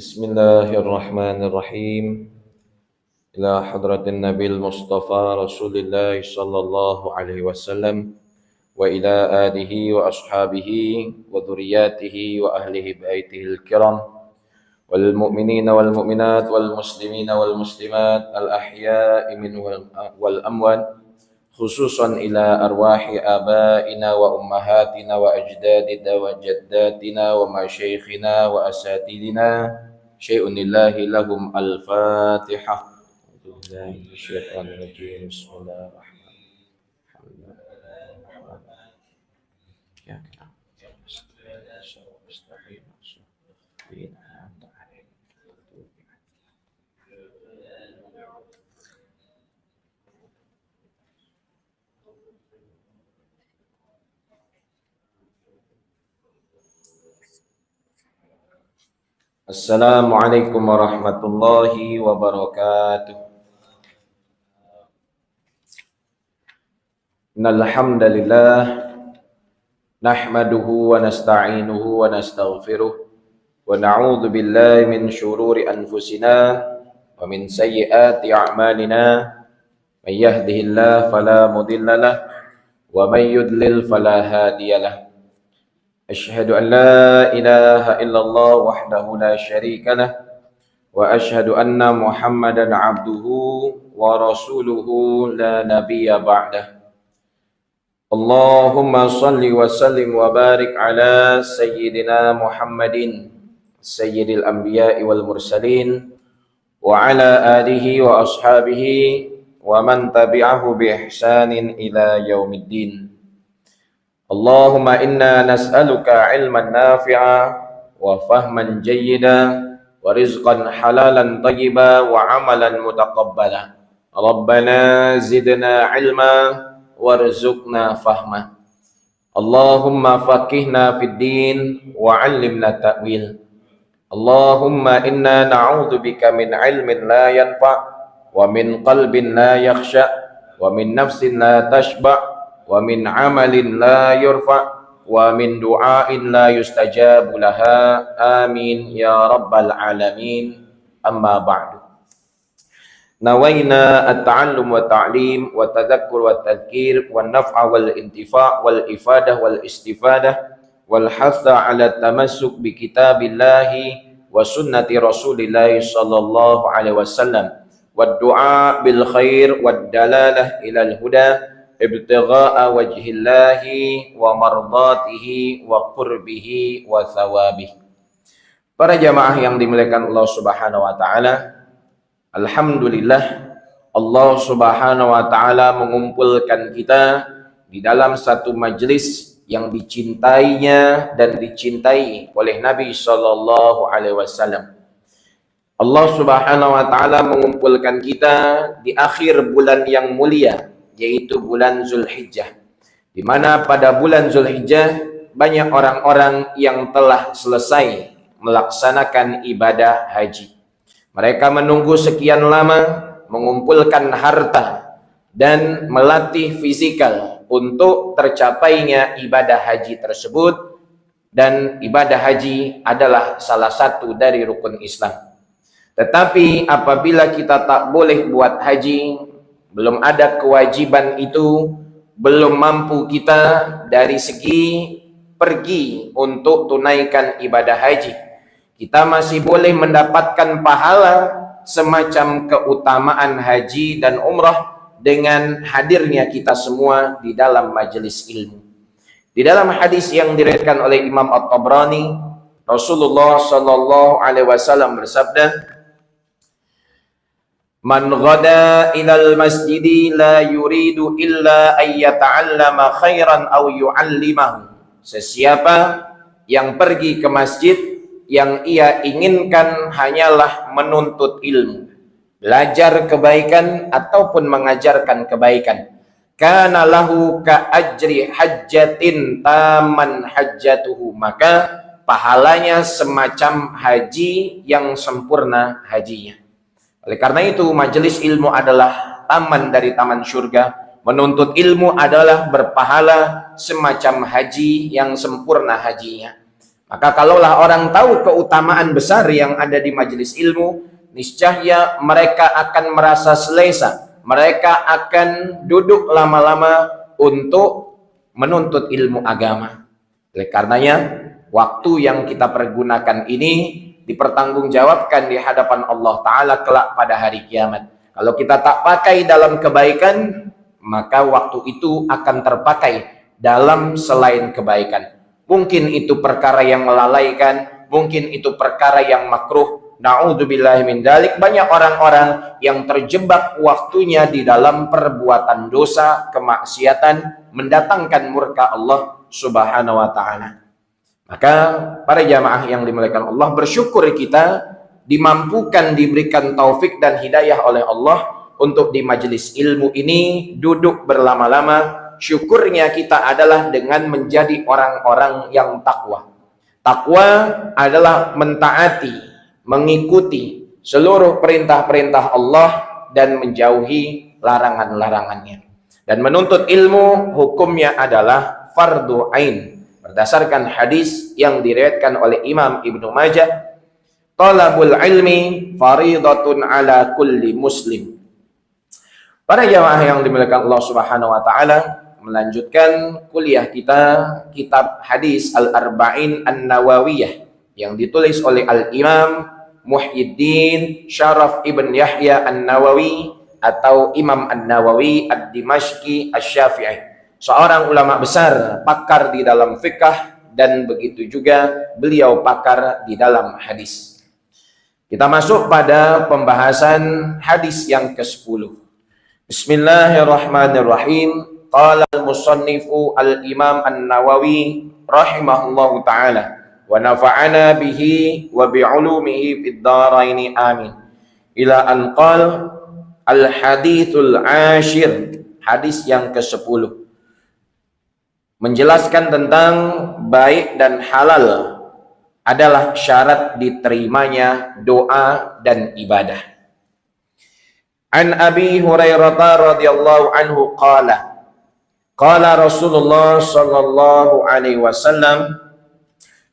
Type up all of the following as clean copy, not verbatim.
Bismillahirrahmanirrahim. Ila hadratin Nabil Mustafa Rasulillah sallallahu alaihi wasallam wa ila alihi wa ashabihi wa dhurriyyatihi wa ahlihi baitihil kiram wal mu'minina wal mu'minat wal muslimina wal muslimat al ahya'i minhum wal amwat khususan ila arwahi abaina wa ummahatina wa ajdadina wa jaddatina wa masyayikhina wa asatidina syai'un lillahi lahum al-fatihah. Assalamualaikum warahmatullahi wabarakatuh. Innal hamdalillah nahmaduhu wa nasta'inuhu wa nastaghfiruh wa na'udzu billahi min shururi anfusina wa min sayyiati a'malina. May yahdihillahu fala mudhillalah wa may yudlil fala hadiyalah. Asyhadu an la ilaha illallah wahdahu la syarika lah wa asyhadu anna Muhammadan abduhu wa rasuluhu la nabiyya ba'dah. Allahumma salli wa sallim wa barik ala sayyidina Muhammadin sayyidil anbiya'i wal mursalin wa ala alihi wa ashabihi wa man tabi'ahu bi ihsanin ila yaumiddin. Allahumma inna nas'aluka ilman nafi'a wa fahman jayyida wa rizqan halalan tayyiba wa amalan mutaqabbala. Rabbana zidna ilma warzuqna fahma. Allahumma faqihna fid din wa 'allimna ta'wil. Allahumma inna na'udzubika min ilmin la yanfa' wa min qalbin la yakhsha wa min nafsin la tashba' wa min amalin la yurfa wa min du'ain la yustajabu laha. Amin ya rabbal alamin. Amma ba'du. Nawaina at-ta'allum wa ta'lim wa tadhakkur wa tadhkir wa naf'a wal intifa' wal ifadah wal istifadah wal hatha ala tamassuk bi kitabillahi wa sunnati rasulillahi sallallahu alaihi wasallam wa du'a bil khair wa dalalah ilal huda ibtigha'a wajhillahi wa mardatihi wa qurbihi wa thawabihi. Para jamaah yang dimuliakan Allah Subhanahu wa taala, alhamdulillah Allah Subhanahu wa taala mengumpulkan kita di dalam satu majelis yang dicintainya dan dicintai oleh Nabi sallallahu alaihi wasallam. Allah Subhanahu wa taala mengumpulkan kita di akhir bulan yang mulia, yaitu bulan Zulhijjah, di mana pada bulan Zulhijjah banyak orang-orang yang telah selesai melaksanakan ibadah haji. Mereka menunggu sekian lama, mengumpulkan harta dan melatih fisikal untuk tercapainya ibadah haji tersebut, dan ibadah haji adalah salah satu dari rukun Islam. Tetapi apabila kita tak boleh buat haji, belum ada kewajiban itu, belum mampu kita dari segi pergi untuk tunaikan ibadah haji, kita masih boleh mendapatkan pahala semacam keutamaan haji dan umrah dengan hadirnya kita semua di dalam majelis ilmu. Di dalam hadis yang diriwayatkan oleh Imam At-Tabrani, Rasulullah sallallahu alaihi wasallam bersabda, man ghada ilal masjidi la yuridu illa ayyata'allama khairan aw yu'allimahu. Sesiapa yang pergi ke masjid, yang ia inginkan hanyalah menuntut ilmu, belajar kebaikan ataupun mengajarkan kebaikan, kana lahu ka ajri hajjatin taman hajjatuhu, maka pahalanya semacam haji yang sempurna hajinya. Oleh karena itu, majelis ilmu adalah taman dari taman surga. Menuntut ilmu adalah berpahala semacam haji yang sempurna hajinya. Maka kalaulah orang tahu keutamaan besar yang ada di majelis ilmu, niscaya mereka akan merasa selesa. Mereka akan duduk lama-lama untuk menuntut ilmu agama. Oleh karenanya, waktu yang kita pergunakan ini dipertanggungjawabkan di hadapan Allah Ta'ala kelak pada hari kiamat. Kalau kita tak pakai dalam kebaikan, maka waktu itu akan terpakai dalam selain kebaikan. Mungkin itu perkara yang melalaikan, mungkin itu perkara yang makruh. Na'udzubillahi min dzalik. Banyak orang-orang yang terjebak waktunya di dalam perbuatan dosa, kemaksiatan, mendatangkan murka Allah Subhanahu wa taala. Maka para jamaah yang dimuliakan Allah, bersyukur kita dimampukan, diberikan taufik dan hidayah oleh Allah untuk di majelis ilmu ini duduk berlama-lama. Syukurnya kita adalah dengan menjadi orang-orang yang takwa. Takwa adalah mentaati, mengikuti seluruh perintah-perintah Allah dan menjauhi larangan-larangannya. Dan menuntut ilmu hukumnya adalah fardu ain. Berdasarkan hadis yang diriwayatkan oleh Imam Ibnu Majah, talabul ilmi faridatun ala kulli muslim. Para jamaah yang dimuliakan Allah Subhanahu wa taala, melanjutkan kuliah kita kitab hadis Al-Arba'in An-Nawawiyah yang ditulis oleh Al-Imam Muhyiddin Syaraf Ibn Yahya An-Nawawi atau Imam An-Nawawi Ad-Dimashqi Asy-Syafi'i, seorang ulama besar, pakar di dalam fiqh, dan begitu juga beliau pakar di dalam hadis. Kita masuk pada pembahasan hadis yang ke-10. Bismillahirrahmanirrahim. Qala al-musannifu al-Imam An-Nawawi rahimahullahu ta'ala wa nafa'ana bihi wa bi'ulumihi fid dharaini amin. Ila an qala al-hadithul ashir, hadis yang ke-10, menjelaskan tentang baik dan halal adalah syarat diterimanya doa dan ibadah. An Abi Hurairah radhiyallahu anhu qala qala Rasulullah sallallahu alaihi wasallam,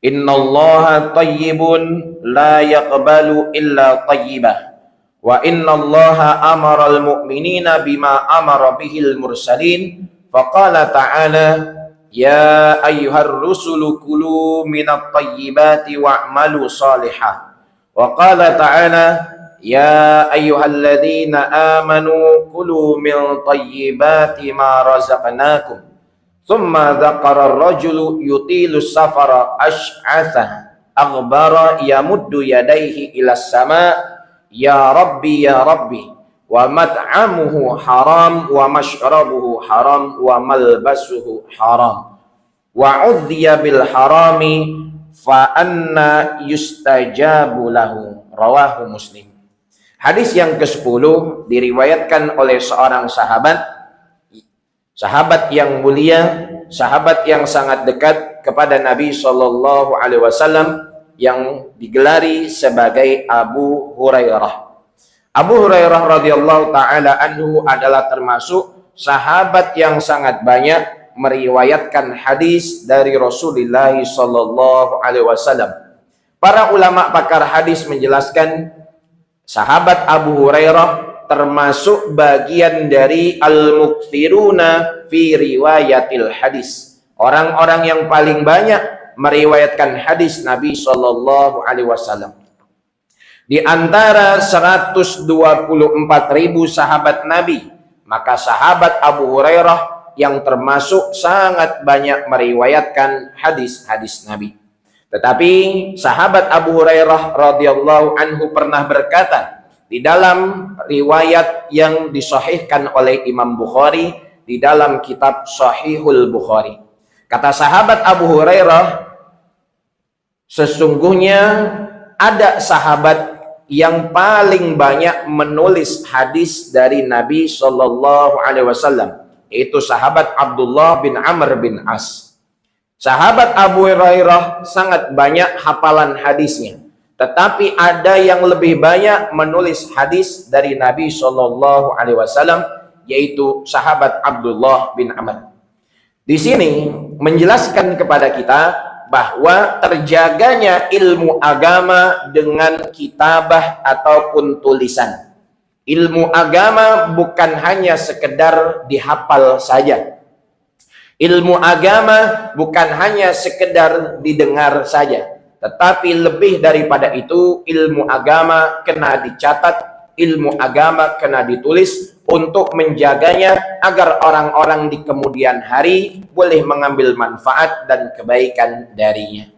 innallaha tayyibun la yaqbalu illa tayyibah wa innallaha amara al-mu'minina bima amara bihil mursalin faqala ta'ala ya ayyuhar rusulu kulu minat tayyibati wa'malu salihah wa qala ta'ala ya ayyuhalladzina amanu kulu min tayyibati ma razaqnakum thumma dzakara ar-rajulu yutilu safara ash'atha aghbara yamuddu yadayhi ila sama ya rabbi wa mat'amuhu haram wa mashrabuhu haram wa malbasuhu haram wa udhiya bil harami fa anna yustajabu lahu, rawahu Muslim. Hadis yang ke-10 diriwayatkan oleh seorang sahabat yang mulia, sahabat yang sangat dekat kepada Nabi Shallallahu Alaihi Wasallam yang digelari sebagai Abu Hurairah. Abu Hurairah radhiyallahu taala anhu adalah termasuk sahabat yang sangat banyak meriwayatkan hadis dari Rasulullah Shallallahu Alaihi Wasallam. Para ulama pakar hadis menjelaskan sahabat Abu Hurairah termasuk bagian dari al-mukthiruna fi riwayatil hadis, orang-orang yang paling banyak meriwayatkan hadis Nabi Shallallahu Alaihi Wasallam. Di antara 124.000 sahabat Nabi, maka sahabat Abu Hurairah yang termasuk sangat banyak meriwayatkan hadis-hadis Nabi. Tetapi sahabat Abu Hurairah radhiyallahu anhu pernah berkata di dalam riwayat yang disahihkan oleh Imam Bukhari di dalam kitab Sahihul Bukhari. Kata sahabat Abu Hurairah, sesungguhnya ada sahabat yang paling banyak menulis hadis dari Nabi Shallallahu Alaihi Wasallam, yaitu sahabat Abdullah bin Amr bin As. Sahabat Abu Hurairah sangat banyak hafalan hadisnya, tetapi ada yang lebih banyak menulis hadis dari Nabi Shallallahu Alaihi Wasallam, yaitu sahabat Abdullah bin Amr. Di sini menjelaskan kepada kita bahwa terjaganya ilmu agama dengan kitabah ataupun tulisan. Ilmu agama bukan hanya sekedar dihafal saja. Ilmu agama bukan hanya sekedar didengar saja. Tetapi lebih daripada itu, ilmu agama kena dicatat, ilmu agama kena ditulis untuk menjaganya agar orang-orang di kemudian hari boleh mengambil manfaat dan kebaikan darinya.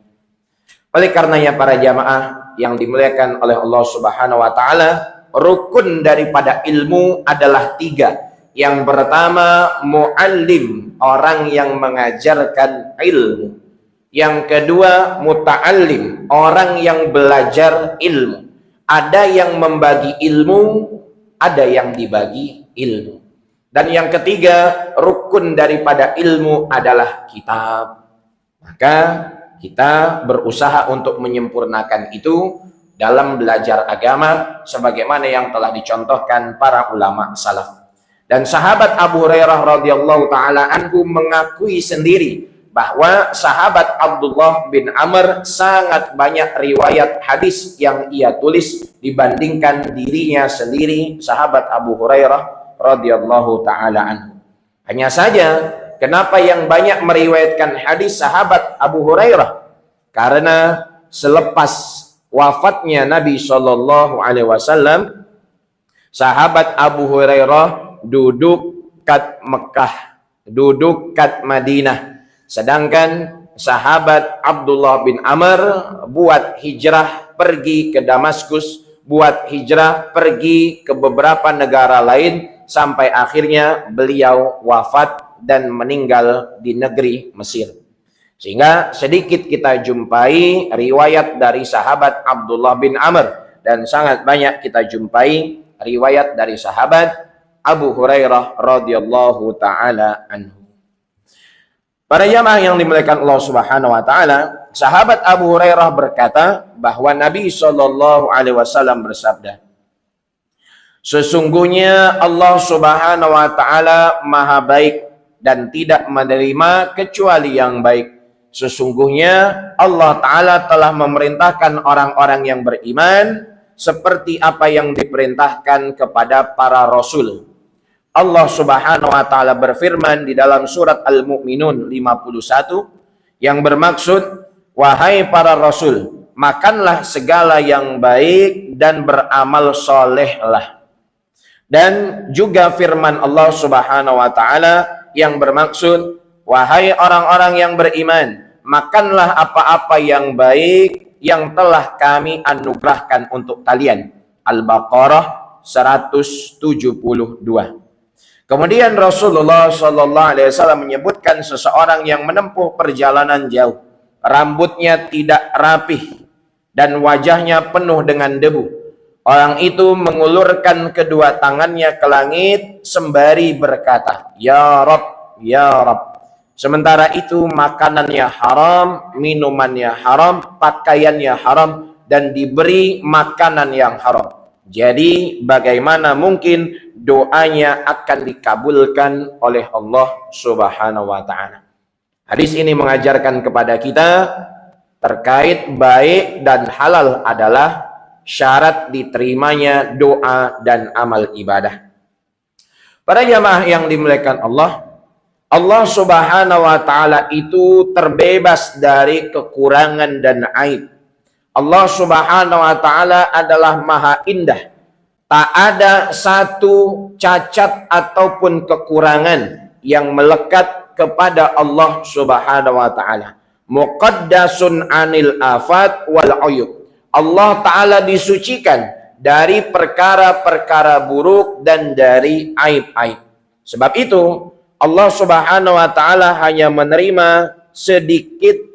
Oleh karenanya para jamaah yang dimuliakan oleh Allah Subhanahu wa taala, rukun daripada ilmu adalah 3. Yang pertama, muallim, orang yang mengajarkan ilmu. Yang kedua, muta'allim, orang yang belajar ilmu. Ada yang membagi ilmu, ada yang dibagi ilmu. Dan yang ketiga, rukun daripada ilmu adalah kitab. Maka kita berusaha untuk menyempurnakan itu dalam belajar agama sebagaimana yang telah dicontohkan para ulama salaf. Dan sahabat Abu Hurairah radhiyallahu taala anhu mengakui sendiri bahwa sahabat Abdullah bin Amr sangat banyak riwayat hadis yang ia tulis dibandingkan dirinya sendiri, sahabat Abu Hurairah radhiyallahu taala anhu. Hanya saja, kenapa yang banyak meriwayatkan hadis sahabat Abu Hurairah? Karena selepas wafatnya Nabi Shallallahu Alaihi Wasallam, sahabat Abu Hurairah duduk kat Mekah, duduk kat Madinah. Sedangkan sahabat Abdullah bin Amr buat hijrah pergi ke Damaskus, buat hijrah pergi ke beberapa negara lain, sampai akhirnya beliau wafat dan meninggal di negeri Mesir. Sehingga sedikit kita jumpai riwayat dari sahabat Abdullah bin Amr, dan sangat banyak kita jumpai riwayat dari sahabat Abu Hurairah radhiyallahu taala anhu. Para jamaah yang dimuliakan Allah Subhanahu wa taala, sahabat Abu Hurairah berkata bahwa Nabi Shallallahu alaihi wasallam bersabda, sesungguhnya Allah Subhanahu wa taala Maha baik dan tidak menerima kecuali yang baik. Sesungguhnya Allah taala telah memerintahkan orang-orang yang beriman seperti apa yang diperintahkan kepada para rasul. Allah Subhanahu wa taala berfirman di dalam surat Al-Mu'minun 51 yang bermaksud, wahai para rasul, makanlah segala yang baik dan beramal solehlah. Dan juga firman Allah Subhanahu wa taala yang bermaksud, wahai orang-orang yang beriman, makanlah apa-apa yang baik yang telah kami anugerahkan untuk kalian. Al-Baqarah 172. Kemudian Rasulullah Shallallahu Alaihi Wasallam menyebutkan seseorang yang menempuh perjalanan jauh, rambutnya tidak rapih dan wajahnya penuh dengan debu. Orang itu mengulurkan kedua tangannya ke langit sembari berkata, Ya Rabb, Ya Rabb. Sementara itu makanannya haram, minumannya haram, pakaiannya haram, dan diberi makanan yang haram. Jadi bagaimana mungkin doanya akan dikabulkan oleh Allah Subhanahu wa taala? Hadis ini mengajarkan kepada kita terkait baik dan halal adalah syarat diterimanya doa dan amal ibadah. Para jamaah yang dimuliakan Allah, Allah Subhanahu wa taala itu terbebas dari kekurangan dan aib. Allah Subhanahu wa taala adalah maha indah. Tak ada satu cacat ataupun kekurangan yang melekat kepada Allah Subhanahu wa taala. Muqaddasun anil afat wal uyub. Allah taala disucikan dari perkara-perkara buruk dan dari aib-aib. Sebab itu Allah Subhanahu wa taala hanya menerima sedikit.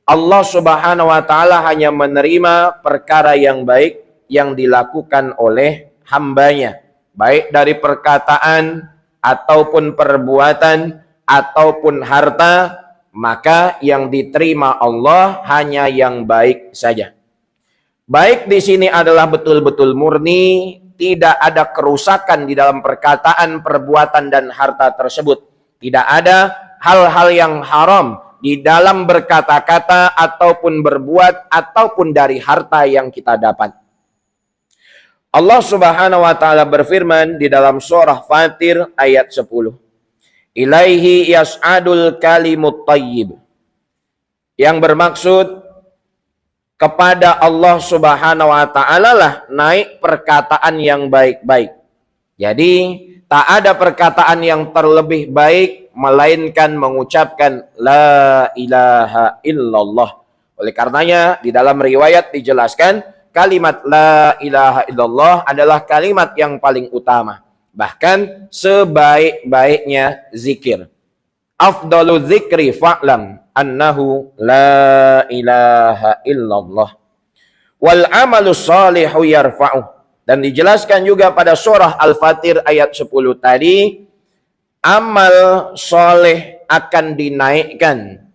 Allah Subhanahu wa taala hanya menerima perkara yang baik yang dilakukan oleh hambanya, baik dari perkataan ataupun perbuatan ataupun harta, maka yang diterima Allah hanya yang baik saja. Baik di sini adalah betul-betul murni, tidak ada kerusakan di dalam perkataan, perbuatan dan harta tersebut. Tidak ada hal-hal yang haram di dalam berkata-kata ataupun berbuat ataupun dari harta yang kita dapat. Allah Subhanahu wa taala berfirman di dalam surah Fatir ayat 10. Ilaihi yas'adul kalimut thayyib. Yang bermaksud kepada Allah Subhanahu wa taala lah naik perkataan yang baik-baik. Jadi tak ada perkataan yang terlebih baik melainkan mengucapkan la ilaha illallah. Oleh karenanya di dalam riwayat dijelaskan kalimat la ilaha illallah adalah kalimat yang paling utama. Bahkan sebaik-baiknya zikir. Afdalu dzikri fa'lam annahu la ilaha illallah. Wal amalu salihu yarfa'u. Dan dijelaskan juga pada surah Al-Fatir ayat 10 tadi, amal soleh akan dinaikkan.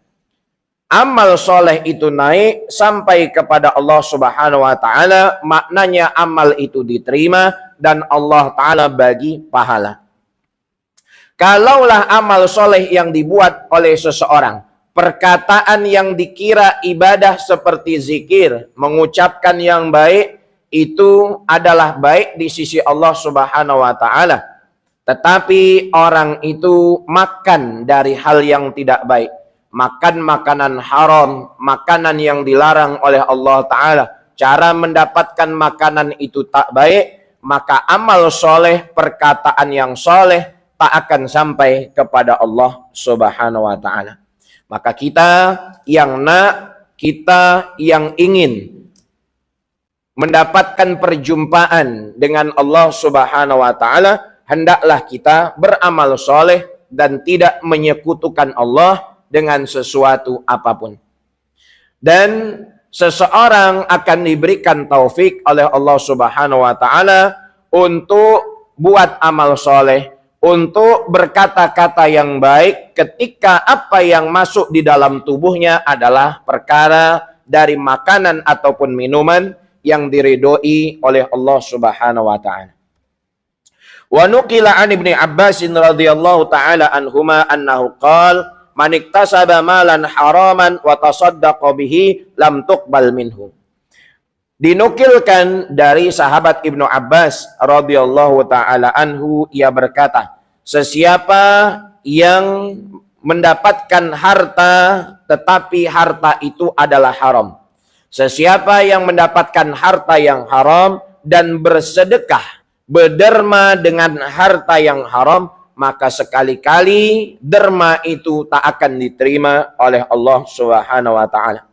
Amal soleh itu naik sampai kepada Allah Subhanahu wa taala, maknanya amal itu diterima dan Allah taala bagi pahala. Kalaulah amal soleh yang dibuat oleh seseorang, perkataan yang dikira ibadah seperti zikir, mengucapkan yang baik, itu adalah baik di sisi Allah Subhanahu wa taala. Tetapi orang itu makan dari hal yang tidak baik, makan makanan haram, makanan yang dilarang oleh Allah taala, cara mendapatkan makanan itu tak baik, maka amal soleh, perkataan yang soleh tak akan sampai kepada Allah Subhanahu wa taala. Maka kita yang ingin mendapatkan perjumpaan dengan Allah Subhanahu wa taala, hendaklah kita beramal soleh dan tidak menyekutukan Allah dengan sesuatu apapun. Dan seseorang akan diberikan taufik oleh Allah Subhanahu wa taala untuk buat amal soleh, untuk berkata-kata yang baik ketika apa yang masuk di dalam tubuhnya adalah perkara dari makanan ataupun minuman yang diridhoi oleh Allah Subhanahu wa taala. Wa nuqila an Ibnu Abbas radhiyallahu taala anhuma annahu qala man iktasaba malan haraman wa tasaddaqa bihi lam tuqbal minhu. Dinukilkan dari sahabat Ibnu Abbas radhiyallahu taala anhu, ia berkata, sesiapa yang mendapatkan harta tetapi harta itu adalah haram, sesiapa yang mendapatkan harta yang haram dan bersedekah, berderma dengan harta yang haram, maka sekali-kali derma itu tak akan diterima oleh Allah Subhanahu wa taala.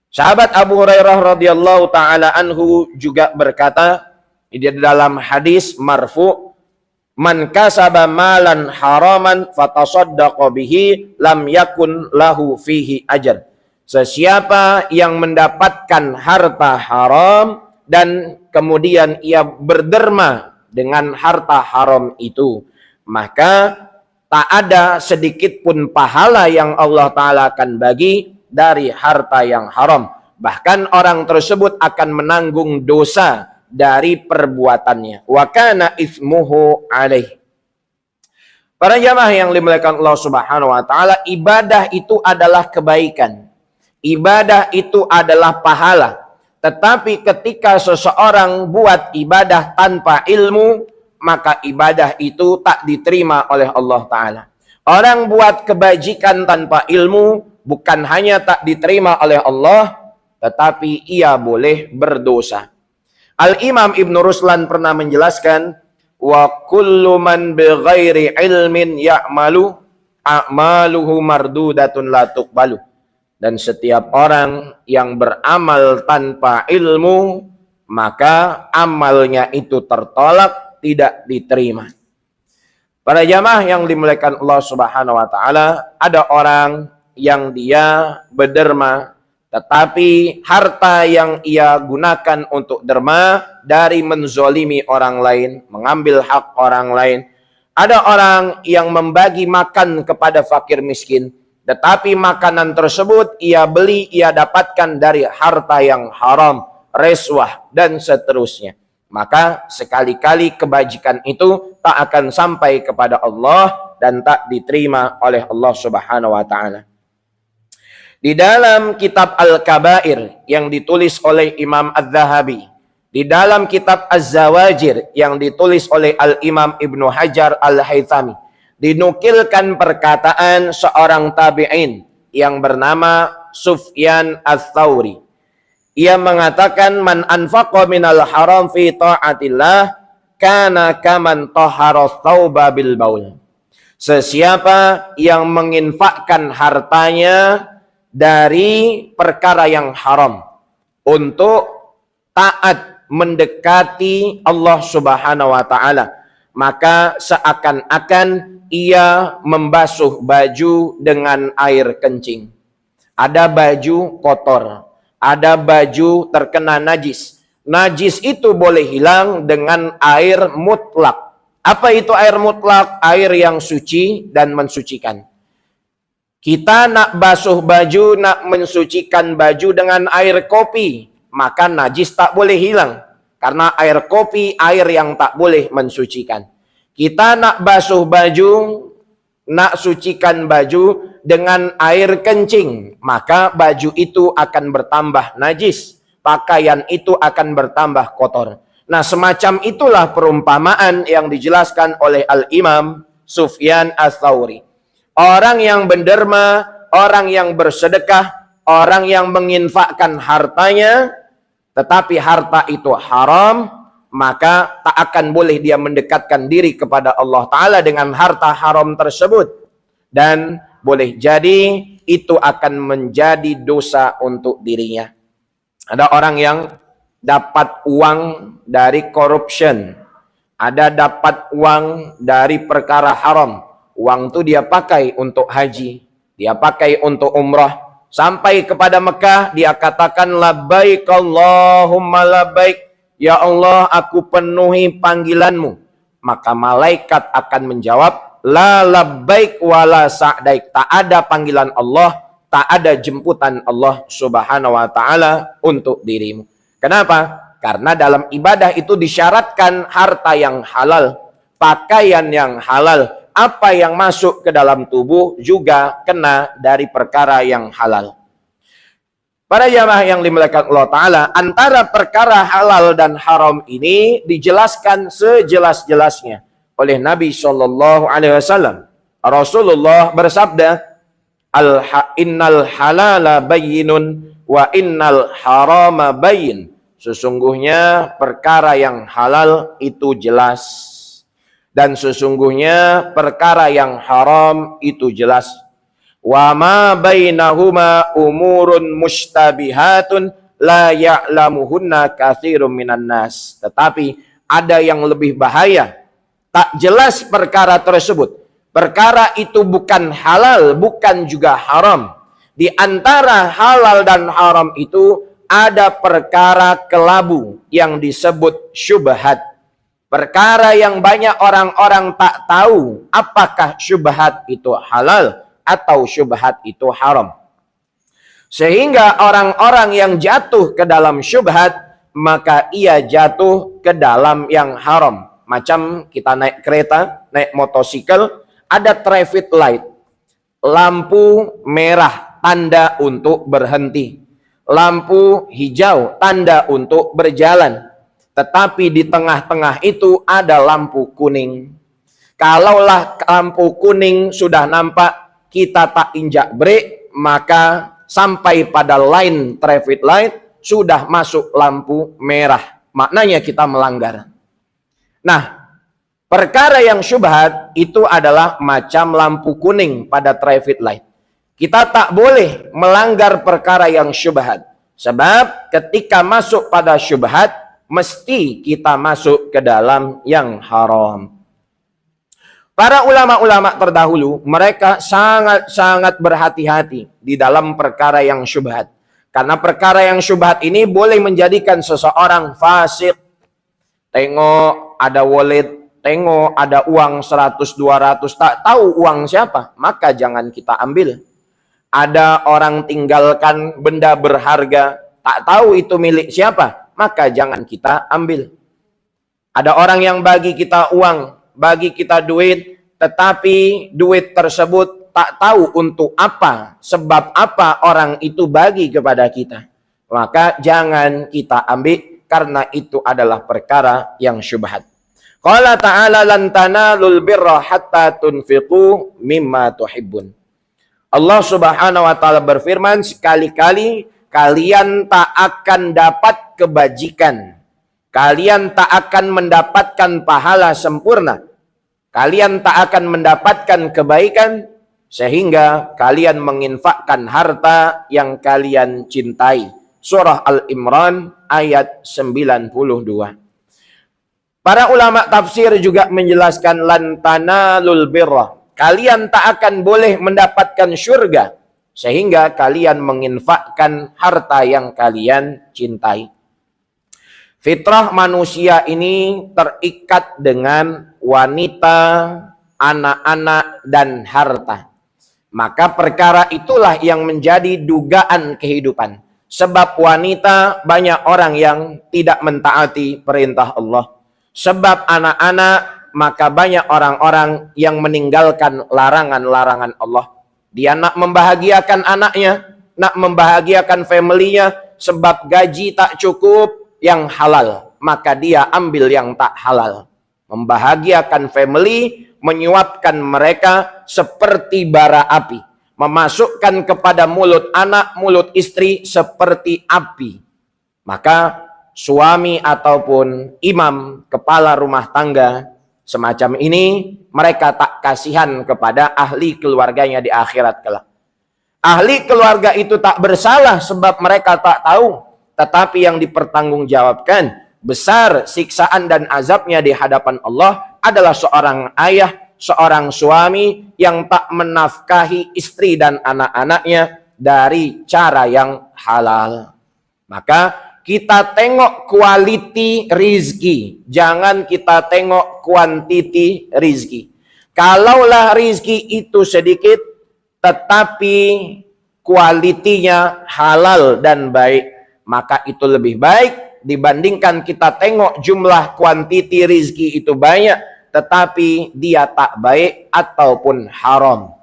Sahabat Abu Hurairah radhiyallahu taala anhu juga berkata di dalam hadis marfu, man kasaba malan haraman fatasaddaqa bihi lam yakun lahu fihi ajr. Sesiapa yang mendapatkan harta haram dan kemudian ia berderma dengan harta haram itu, maka tak ada sedikit pun pahala yang Allah Ta'ala akan bagi dari harta yang haram. Bahkan orang tersebut akan menanggung dosa dari perbuatannya. Wa kana itsmuhu alaih. Para jamaah yang dimuliakan Allah Subhanahu wa taala, ibadah itu adalah kebaikan. Ibadah itu adalah pahala. Tetapi ketika seseorang buat ibadah tanpa ilmu, maka ibadah itu tak diterima oleh Allah Ta'ala. Orang buat kebajikan tanpa ilmu, bukan hanya tak diterima oleh Allah, tetapi ia boleh berdosa. Al-Imam Ibn Ruslan pernah menjelaskan, wa kullu man bighairi ilmin ya'malu a'maluhu mardudatun la tuqbalu. Dan setiap orang yang beramal tanpa ilmu, maka amalnya itu tertolak, tidak diterima. Para jamaah yang dimuliakan Allah Subhanahu wa taala, ada orang yang dia berderma, tetapi harta yang ia gunakan untuk derma dari menzolimi orang lain, mengambil hak orang lain. Ada orang yang membagi makan kepada fakir miskin, tetapi makanan tersebut ia beli, ia dapatkan dari harta yang haram, reswah, dan seterusnya. Maka sekali-kali kebajikan itu tak akan sampai kepada Allah dan tak diterima oleh Allah Subhanahu wa taala. Di dalam kitab Al-Kabair yang ditulis oleh Imam Az-Zahabi, di dalam kitab Az-Zawajir yang ditulis oleh Al-Imam Ibnu Hajar Al-Haythami, dinukilkan perkataan seorang tabi'in yang bernama Sufyan Ats-Tsauri. Ia mengatakan, man anfaqa minal haram fi ta'atillah kana kaman tahara tsauba bil baul. Sesiapa yang menginfakkan hartanya dari perkara yang haram untuk taat mendekati Allah Subhanahu wa taala, maka seakan-akan ia membasuh baju dengan air kencing. Ada baju kotor, ada baju terkena najis. Najis itu boleh hilang dengan air mutlak. Apa itu air mutlak? Air yang suci dan mensucikan. Kita nak basuh baju, nak mensucikan baju dengan air kopi, maka najis tak boleh hilang. Karena air kopi, air yang tak boleh mensucikan. Kita nak basuh baju, nak sucikan baju dengan air kencing, maka baju itu akan bertambah najis. Pakaian itu akan bertambah kotor. Nah, semacam itulah perumpamaan yang dijelaskan oleh Al-Imam Sufyan Ats-Tsauri. Orang yang berderma, orang yang bersedekah, orang yang menginfakkan hartanya, tetapi harta itu haram, maka tak akan boleh dia mendekatkan diri kepada Allah Ta'ala dengan harta haram tersebut. Dan boleh jadi itu akan menjadi dosa untuk dirinya. Ada orang yang dapat uang dari corruption, ada dapat uang dari perkara haram. Uang itu dia pakai untuk haji, dia pakai untuk umrah. Sampai kepada Mekah, dia katakan labbaik Allahumma labbaik. Ya Allah, aku penuhi panggilanmu. Maka malaikat akan menjawab, la labbaik wala sa'daik. Tak ada panggilan Allah, tak ada jemputan Allah Subhanahu wa taala untuk dirimu. Kenapa? Karena dalam ibadah itu disyaratkan harta yang halal, pakaian yang halal, apa yang masuk ke dalam tubuh juga kena dari perkara yang halal. Para jamaah yang dimuliakan Allah Ta'ala, antara perkara halal dan haram ini dijelaskan sejelas-jelasnya oleh Nabi SAW. Rasulullah bersabda, innal halala bayyinun wa innal harama bayyin. Sesungguhnya perkara yang halal itu jelas, dan sesungguhnya perkara yang haram itu jelas. Wa ma bainahuma umurun mushtabihatun la ya'lamuhunna katsirun minan nas. Tetapi ada yang lebih bahaya. Tak jelas perkara tersebut. Perkara itu bukan halal, bukan juga haram. Di antara halal dan haram itu ada perkara kelabu yang disebut syubhat. Perkara yang banyak orang-orang tak tahu apakah syubhat itu halal atau syubhat itu haram. Sehingga orang-orang yang jatuh ke dalam syubhat, maka ia jatuh ke dalam yang haram. Macam kita naik kereta, naik motosikal, ada traffic light. Lampu merah, tanda untuk berhenti. Lampu hijau, tanda untuk berjalan. Tetapi di tengah-tengah itu ada lampu kuning. Kalaulah lampu kuning sudah nampak, kita tak injak brake, maka sampai pada line traffic light sudah masuk lampu merah. Maknanya kita melanggar. Nah, perkara yang syubhat itu adalah macam lampu kuning pada traffic light. Kita tak boleh melanggar perkara yang syubhat. Sebab ketika masuk pada syubhat, mesti kita masuk ke dalam yang haram. Para ulama-ulama terdahulu, mereka sangat-sangat berhati-hati di dalam perkara yang syubhat. Karena perkara yang syubhat ini boleh menjadikan seseorang fasik. Tengok ada wallet, tengok ada uang 100-200, tak tahu uang siapa, maka jangan kita ambil. Ada orang tinggalkan benda berharga, tak tahu itu milik siapa, maka jangan kita ambil. Ada orang yang bagi kita uang, bagi kita duit, tetapi duit tersebut tak tahu untuk apa, sebab apa orang itu bagi kepada kita, maka jangan kita ambil, karena itu adalah perkara yang syubhat. Qala ta'ala lan tanalul birra hatta tunfiqu mimma tuhibbun. Allah Subhanahu wa taala berfirman, sekali-kali kalian tak akan dapat kebajikan, kalian tak akan mendapatkan pahala sempurna, kalian tak akan mendapatkan kebaikan sehingga kalian menginfakkan harta yang kalian cintai. Surah Al-Imran ayat 92. Para ulama tafsir juga menjelaskan lan tanalul birra, kalian tak akan boleh mendapatkan syurga sehingga kalian menginfakkan harta yang kalian cintai. Fitrah manusia ini terikat dengan wanita, anak-anak, dan harta. Maka perkara itulah yang menjadi dugaan kehidupan. Sebab wanita banyak orang yang tidak mentaati perintah Allah. Sebab anak-anak maka banyak orang-orang yang meninggalkan larangan-larangan Allah. Dia nak membahagiakan anaknya, nak membahagiakan family-nya, sebab gaji tak cukup yang halal, maka dia ambil yang tak halal. Membahagiakan family, menyuapkan mereka seperti bara api, memasukkan kepada mulut anak, mulut istri seperti api. Maka suami ataupun imam, kepala rumah tangga semacam ini, mereka tak kasihan kepada ahli keluarganya di akhirat kelak. Ahli keluarga itu tak bersalah sebab mereka tak tahu, tetapi yang dipertanggungjawabkan besar siksaan dan azabnya di hadapan Allah adalah seorang ayah, seorang suami yang tak menafkahi istri dan anak-anaknya dari cara yang halal. Maka kita tengok quality rizki, jangan kita tengok quantity rizki. Kalaulah rizki itu sedikit, tetapi kualitinya halal dan baik, maka itu lebih baik dibandingkan kita tengok jumlah quantity rizki itu banyak, tetapi dia tak baik ataupun haram.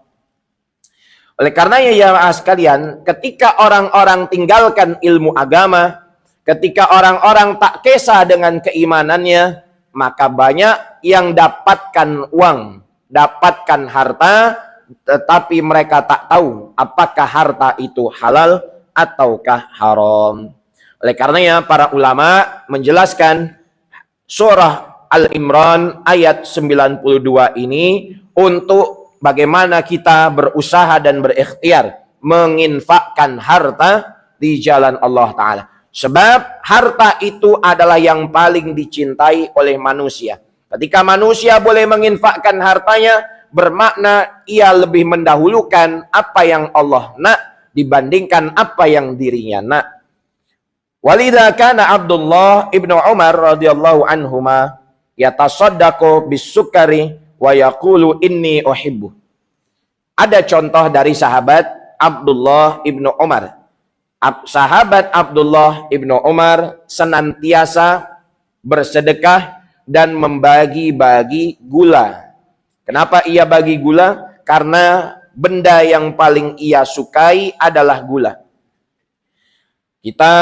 Oleh karenanya ya sekalian, ketika orang-orang tinggalkan ilmu agama, ketika orang-orang tak kisah dengan keimanannya, maka banyak yang dapatkan uang, dapatkan harta, tetapi mereka tak tahu apakah harta itu halal ataukah haram. Oleh karenanya para ulama menjelaskan surah Al-Imran ayat 92 ini untuk bagaimana kita berusaha dan berikhtiar menginfakkan harta di jalan Allah Ta'ala. Sebab harta itu adalah yang paling dicintai oleh manusia. Ketika manusia boleh menginfakkan hartanya, bermakna ia lebih mendahulukan apa yang Allah nak dibandingkan apa yang dirinya nak. Walidha kana Abdullah ibnu Umar radhiyallahu anhuma yatasaddaqu bisukari wa yaqulu inni uhibbu. Ada contoh dari sahabat Abdullah ibnu Umar. Sahabat Abdullah ibnu Umar senantiasa bersedekah dan membagi-bagi gula. Kenapa ia bagi gula? Karena benda yang paling ia sukai adalah gula. Kita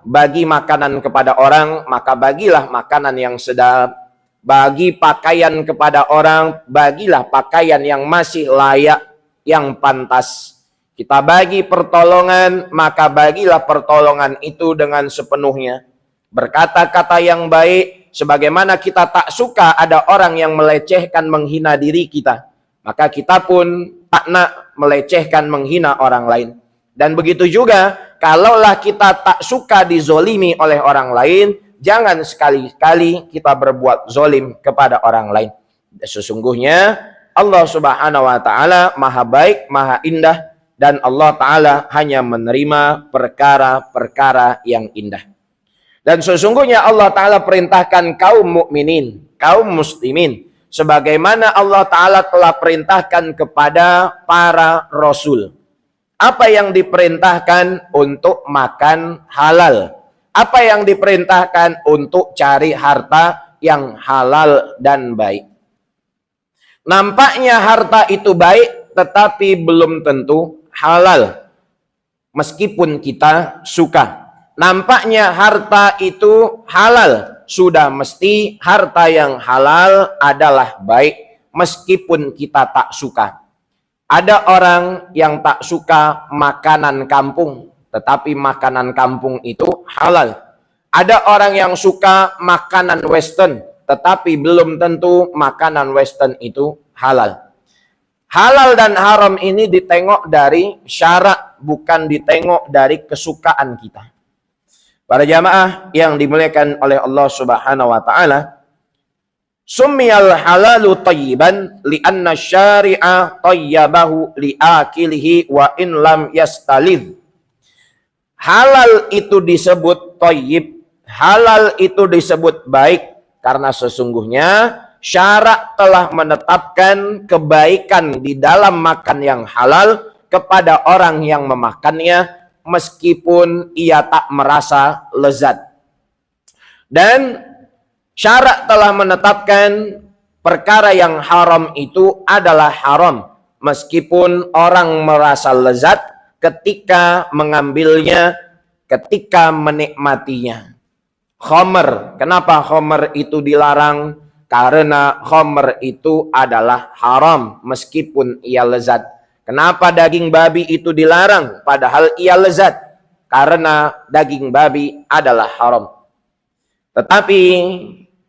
bagi makanan kepada orang, maka bagilah makanan yang sedap. Bagi pakaian kepada orang, bagilah pakaian yang masih layak, yang pantas. Kita bagi pertolongan, maka bagilah pertolongan itu dengan sepenuhnya. Berkata-kata yang baik, sebagaimana kita tak suka ada orang yang melecehkan, menghina diri kita, maka kita pun tak nak melecehkan, menghina orang lain. Dan begitu juga, kalaulah kita tak suka dizolimi oleh orang lain, jangan sekali-kali kita berbuat zolim kepada orang lain. Sesungguhnya Allah Subhanahu wa Ta'ala maha baik, maha indah, dan Allah Ta'ala hanya menerima perkara-perkara yang indah. Dan sesungguhnya Allah Ta'ala perintahkan kaum mukminin, kaum muslimin, sebagaimana Allah Ta'ala telah perintahkan kepada para rasul. Apa yang diperintahkan? Untuk makan halal. Apa yang diperintahkan? Untuk cari harta yang halal dan baik. Nampaknya harta itu baik tetapi belum tentu halal. Meskipun kita suka. Nampaknya harta itu halal. Sudah mesti harta yang halal adalah baik. Meskipun kita tak suka. Ada orang yang tak suka makanan kampung. Tetapi makanan kampung itu halal. Ada orang yang suka makanan western. Tetapi belum tentu makanan western itu halal. Halal dan haram ini ditengok dari syarak, bukan ditengok dari kesukaan kita. Para jamaah yang dimuliakan oleh Allah Subhanahu wa taala, summiyal halalu tayyiban li'anna syari'a tayyabahu li'akilihi wa in lam yastalidh. Halal itu disebut tayyib, halal itu disebut baik karena sesungguhnya syarak telah menetapkan kebaikan di dalam makan yang halal kepada orang yang memakannya meskipun ia tak merasa lezat. Dan syarak telah menetapkan perkara yang haram itu adalah haram meskipun orang merasa lezat ketika mengambilnya, ketika menikmatinya. Khamr, kenapa khamr itu dilarang? Karena khamr itu adalah haram meskipun ia lezat. Kenapa daging babi itu dilarang padahal ia lezat? Karena daging babi adalah haram. Tetapi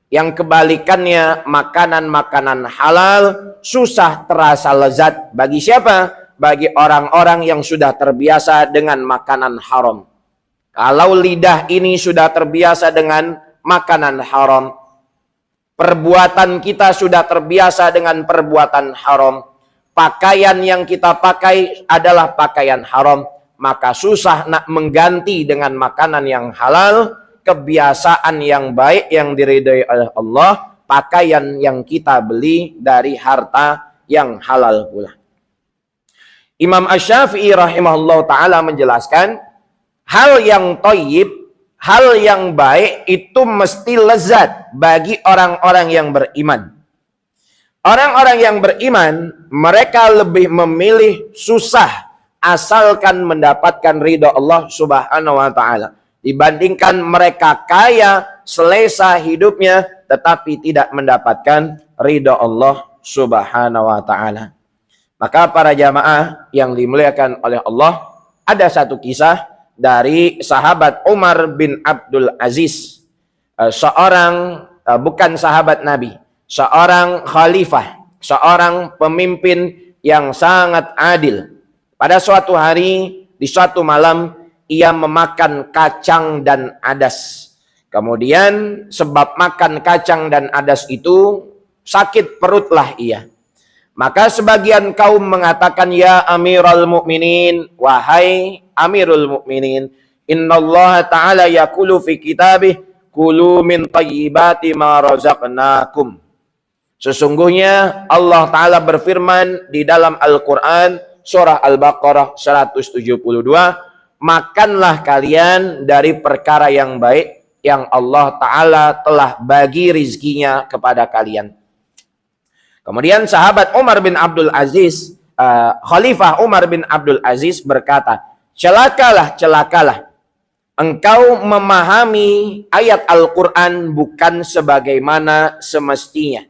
yang kebalikannya, makanan-makanan halal susah terasa lezat. Bagi siapa? Bagi orang-orang yang sudah terbiasa dengan makanan haram. Kalau lidah ini sudah terbiasa dengan makanan haram, perbuatan kita sudah terbiasa dengan perbuatan haram, pakaian yang kita pakai adalah pakaian haram, maka susah nak mengganti dengan makanan yang halal, kebiasaan yang baik yang diridhai oleh Allah, pakaian yang kita beli dari harta yang halal pula. Imam Asy-Syafi'i rahimahullah ta'ala menjelaskan, hal yang thayyib, hal yang baik itu mesti lezat bagi orang-orang yang beriman. Orang-orang yang beriman, mereka lebih memilih susah asalkan mendapatkan ridha Allah Subhanahu wa taala dibandingkan mereka kaya, selesa hidupnya tetapi tidak mendapatkan ridha Allah Subhanahu wa taala. Maka para jamaah yang dimuliakan oleh Allah, ada satu kisah dari sahabat Umar bin Abdul Aziz, seorang bukan sahabat Nabi, seorang khalifah, seorang pemimpin yang sangat adil. Pada suatu hari, di suatu malam, ia memakan kacang dan adas. Kemudian sebab makan kacang dan adas itu, sakit perutlah ia. Maka sebagian kaum mengatakan, ya Amirul Mukminin, wahai Amirul Mukminin, innallaha ta'ala yaqulu fi kitabih, kulu min thayyibati ma razaqnakum. Sesungguhnya Allah Ta'ala berfirman di dalam Al-Quran, surah Al-Baqarah 172, makanlah kalian dari perkara yang baik yang Allah Ta'ala telah bagi rizkinya kepada kalian. Kemudian sahabat Umar bin Abdul Aziz, Khalifah Umar bin Abdul Aziz berkata, celakalah, celakalah. Engkau memahami ayat Al-Quran bukan sebagaimana semestinya.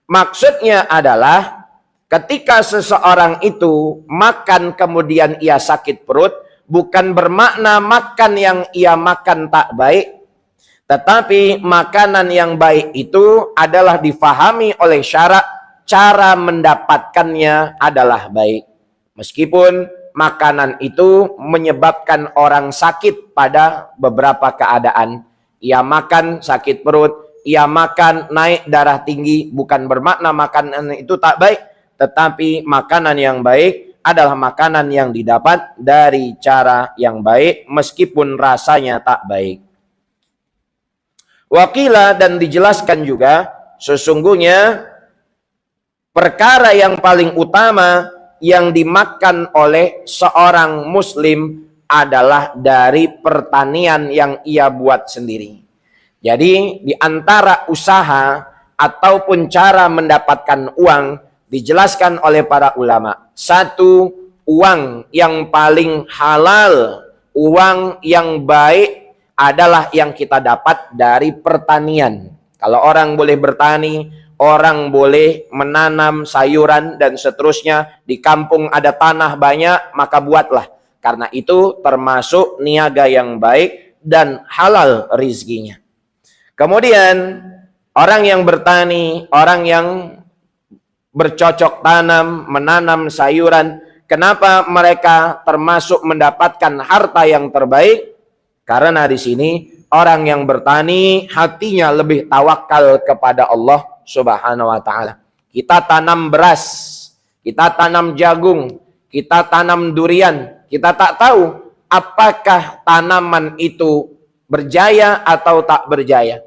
Maksudnya adalah ketika seseorang itu makan kemudian ia sakit perut, bukan bermakna makan yang ia makan tak baik, tetapi makanan yang baik itu adalah difahami oleh syarak, cara mendapatkannya adalah baik. Meskipun makanan itu menyebabkan orang sakit pada beberapa keadaan. Ia makan sakit perut, ia makan naik darah tinggi, bukan bermakna makanan itu tak baik, tetapi makanan yang baik adalah makanan yang didapat dari cara yang baik meskipun rasanya tak baik. Wakila, dan dijelaskan juga, sesungguhnya perkara yang paling utama yang dimakan oleh seorang muslim adalah dari pertanian yang ia buat sendiri. Jadi di antara usaha ataupun cara mendapatkan uang, Dijelaskan oleh para ulama. Satu, uang yang paling halal, uang yang baik adalah yang kita dapat dari pertanian. Kalau orang boleh bertani, orang boleh menanam sayuran dan seterusnya, di kampung ada tanah banyak, maka buatlah. Karena itu termasuk niaga yang baik dan halal rizkinya. Kemudian orang yang bertani, orang yang bercocok tanam, menanam sayuran, kenapa mereka termasuk mendapatkan harta yang terbaik? Karena di sini orang yang bertani hatinya lebih tawakal kepada Allah Subhanahu wa taala. Kita tanam beras, kita tanam jagung, kita tanam durian, kita tak tahu apakah tanaman itu berjaya atau tak berjaya.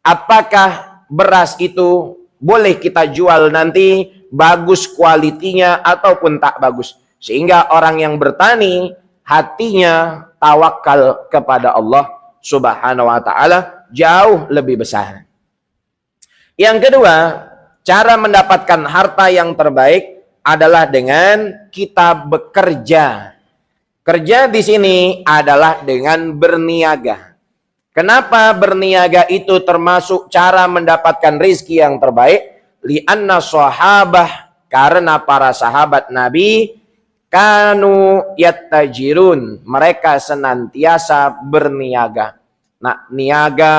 Apakah beras itu boleh kita jual nanti bagus kualitinya ataupun tak bagus. Sehingga orang yang bertani hatinya tawakal kepada Allah Subhanahu wa taala jauh lebih besar. Yang kedua, cara mendapatkan harta yang terbaik adalah dengan kita bekerja. Kerja di sini adalah dengan berniaga. Kenapa berniaga itu termasuk cara mendapatkan rizki yang terbaik? Lianna sahabah, karena para sahabat Nabi kanu yattajirun, mereka senantiasa berniaga. Nak niaga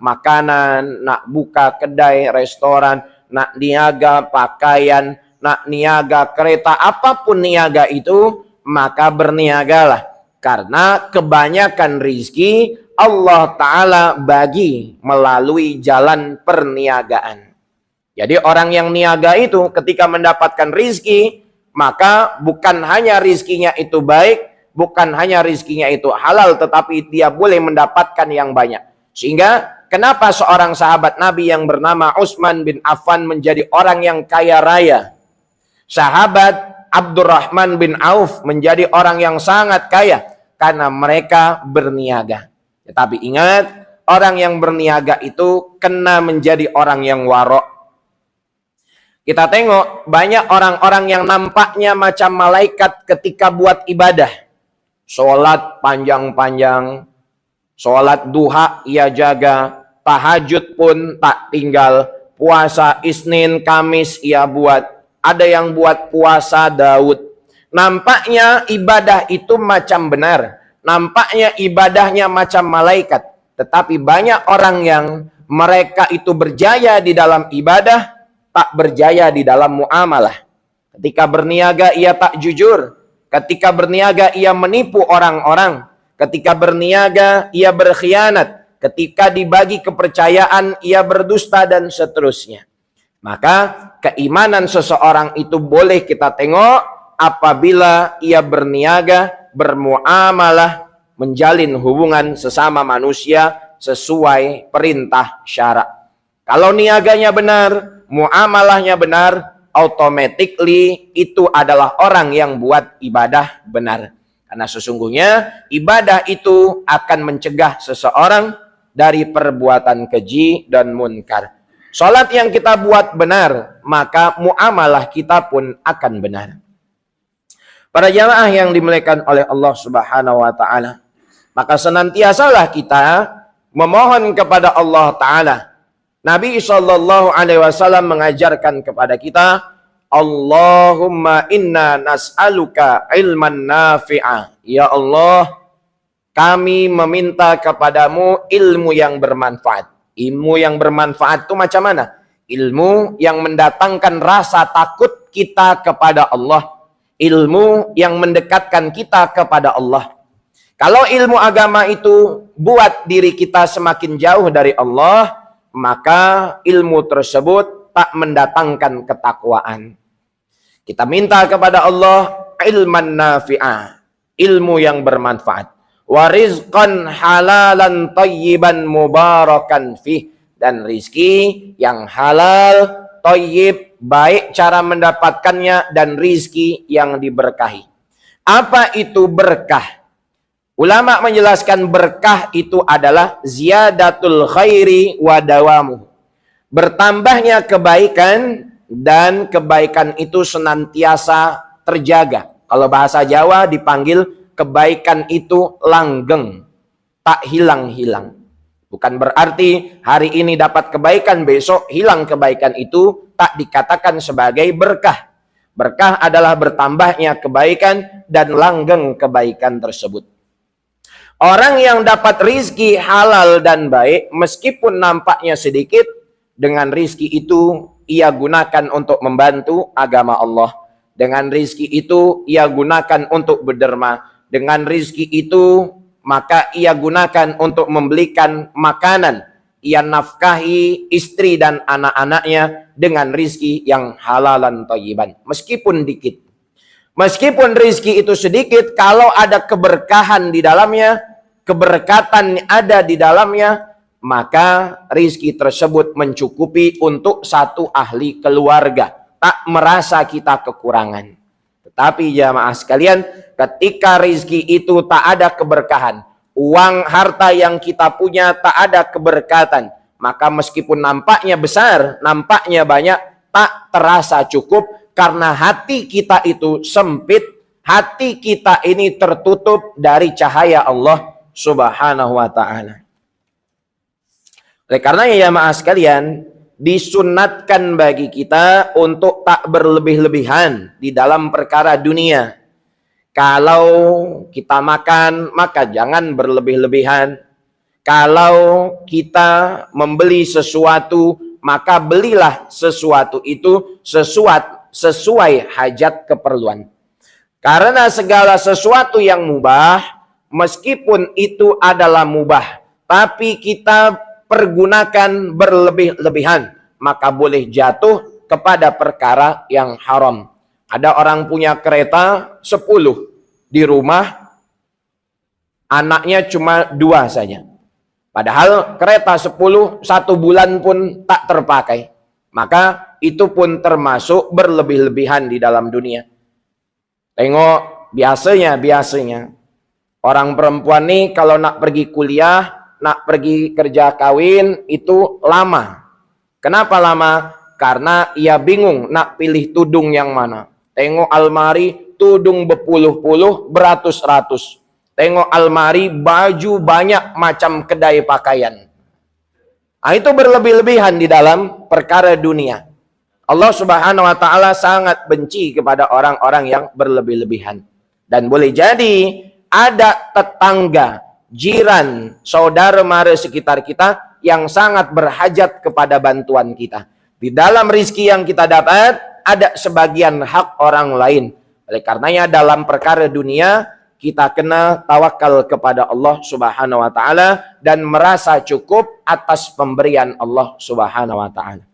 makanan, nak buka kedai restoran, nak niaga pakaian, nak niaga kereta, apapun niaga itu, maka berniagalah. Karena kebanyakan rizki Allah Ta'ala bagi melalui jalan perniagaan. Jadi orang yang niaga itu ketika mendapatkan rizki, maka bukan hanya rizkinya itu baik, bukan hanya rizkinya itu halal, tetapi dia boleh mendapatkan yang banyak. Sehingga kenapa seorang sahabat Nabi yang bernama Utsman bin Affan menjadi orang yang kaya raya? Sahabat Abdurrahman bin Auf menjadi orang yang sangat kaya karena mereka berniaga. Tetapi ingat, orang yang berniaga itu kena menjadi orang yang warok. Kita tengok banyak orang-orang yang nampaknya macam malaikat ketika buat ibadah. Sholat panjang-panjang, sholat duha ia jaga, tahajud pun tak tinggal, puasa Isnin, Kamis ia buat. Ada yang buat puasa Daud. Nampaknya ibadah itu macam benar. Nampaknya ibadahnya macam malaikat. Tetapi banyak orang yang mereka itu berjaya di dalam ibadah, tak berjaya di dalam muamalah. Ketika berniaga ia tak jujur. Ketika berniaga ia menipu orang-orang. Ketika berniaga ia berkhianat. Ketika dibagi kepercayaan ia berdusta dan seterusnya. Maka keimanan seseorang itu boleh kita tengok apabila ia berniaga, bermuamalah, menjalin hubungan sesama manusia sesuai perintah syarak. Kalau niaganya benar, muamalahnya benar, automatically itu adalah orang yang buat ibadah benar. Karena sesungguhnya ibadah itu akan mencegah seseorang dari perbuatan keji dan munkar. Salat yang kita buat benar, maka muamalah kita pun akan benar. Para jamaah yang dimuliakan oleh Allah Subhanahu wa taala, maka senantiasalah kita memohon kepada Allah taala. Nabi sallallahu alaihi wasallam mengajarkan kepada kita, Allahumma inna nas'aluka ilman nafi'a. Ya Allah, kami meminta kepadamu ilmu yang bermanfaat. Ilmu yang bermanfaat itu macam mana? Ilmu yang mendatangkan rasa takut kita kepada Allah. Ilmu yang mendekatkan kita kepada Allah. Kalau ilmu agama itu buat diri kita semakin jauh dari Allah, maka ilmu tersebut tak mendatangkan ketakwaan. Kita minta kepada Allah ilman nafi'ah, ilmu yang bermanfaat. Wa rizqan halalan tayyiban mubarakan fih, dan rizki yang halal, thayyib, baik cara mendapatkannya, dan rizki yang diberkahi. Apa itu berkah? Ulama menjelaskan berkah itu adalah ziyadatul khairi wa dawamuh. Bertambahnya kebaikan dan kebaikan itu senantiasa terjaga. Kalau bahasa Jawa dipanggil kebaikan itu langgeng, tak hilang-hilang. Bukan berarti hari ini dapat kebaikan, besok hilang kebaikan itu, tak dikatakan sebagai berkah. Berkah adalah bertambahnya kebaikan dan langgeng kebaikan tersebut. Orang yang dapat rizki halal dan baik, meskipun nampaknya sedikit, dengan rizki itu ia gunakan untuk membantu agama Allah. Dengan rizki itu ia gunakan untuk berderma. Dengan rizki itu maka ia gunakan untuk membelikan makanan. Ia nafkahi istri dan anak-anaknya dengan rizki yang halalan thayyiban. Meskipun dikit. Meskipun rizki itu sedikit, kalau ada keberkahan di dalamnya, keberkatan ada di dalamnya, maka rizki tersebut mencukupi untuk satu ahli keluarga. Tak merasa kita kekurangan. Tetapi jamaah sekalian, ketika rizki itu tak ada keberkahan, uang harta yang kita punya tak ada keberkatan, maka meskipun nampaknya besar, nampaknya banyak, tak terasa cukup, karena hati kita itu sempit, hati kita ini tertutup dari cahaya Allah Subhanahu wa ta'ala. Oleh karenanya ya jamaah sekalian, disunatkan bagi kita untuk tak berlebih-lebihan di dalam perkara dunia. Kalau kita makan, maka jangan berlebih-lebihan. Kalau kita membeli sesuatu, maka belilah sesuatu itu sesuai hajat keperluan. Karena segala sesuatu yang mubah, meskipun itu adalah mubah, tapi kita pergunakan berlebih-lebihan, maka boleh jatuh kepada perkara yang haram. Ada orang punya kereta 10 di rumah, anaknya cuma 2 saja. Padahal kereta 10 1 bulan pun tak terpakai. Maka itu pun termasuk berlebih-lebihan di dalam dunia. Tengok biasanya orang perempuan nih kalau nak pergi kuliah, nak pergi kerja kawin itu lama. Kenapa lama? Karena ia bingung nak pilih tudung yang mana. Tengok almari tudung berpuluh-puluh, beratus-ratus. Tengok almari baju banyak macam kedai pakaian. Nah, itu berlebih-lebihan di dalam perkara dunia. Allah Subhanahu wa ta'ala sangat benci kepada orang-orang yang berlebih-lebihan. Dan boleh jadi ada tetangga, jiran, saudara mara sekitar kita yang sangat berhajat kepada bantuan kita. Di dalam rizki yang kita dapat, ada sebagian hak orang lain. Oleh karenanya dalam perkara dunia, kita kena tawakal kepada Allah Subhanahu wa ta'ala dan merasa cukup atas pemberian Allah Subhanahu wa ta'ala.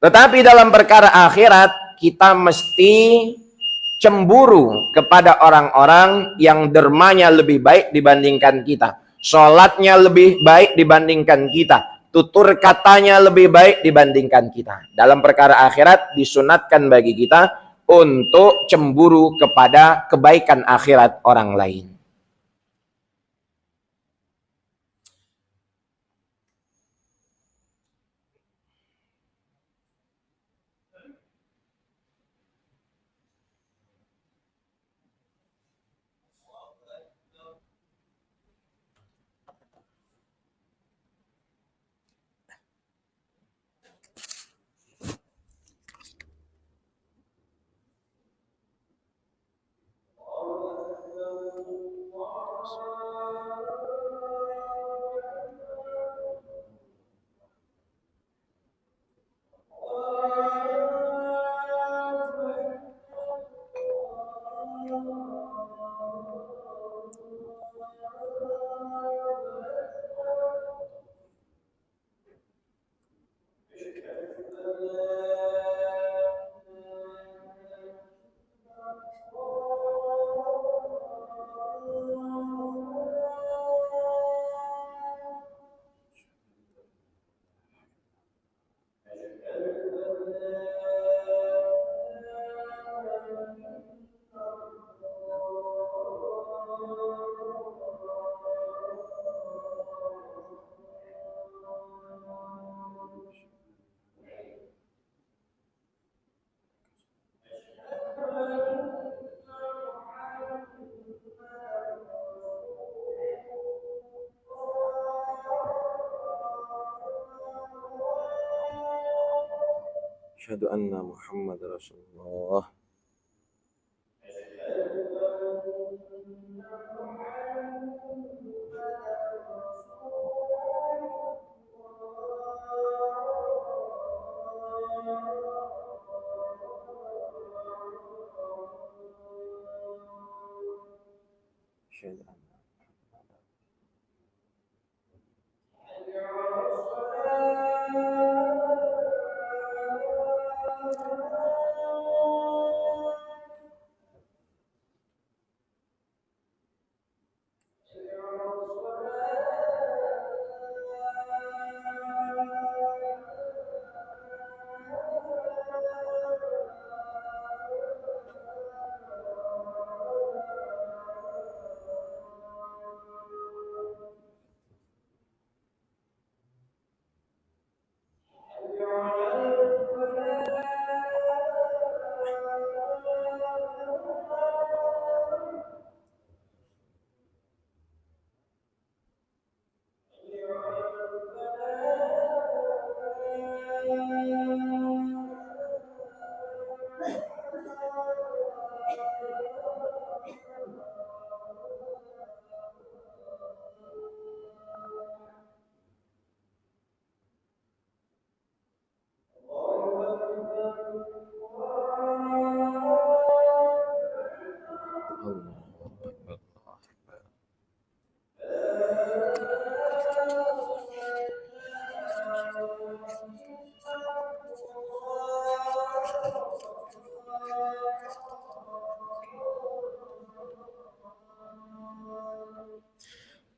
Tetapi dalam perkara akhirat, kita mesti cemburu kepada orang-orang yang dermanya lebih baik dibandingkan kita. Sholatnya lebih baik dibandingkan kita. Tutur katanya lebih baik dibandingkan kita. Dalam perkara akhirat disunatkan bagi kita untuk cemburu kepada kebaikan akhirat orang lain. Asyhadu anna Muhammad Rasulullah. Asyhadu anna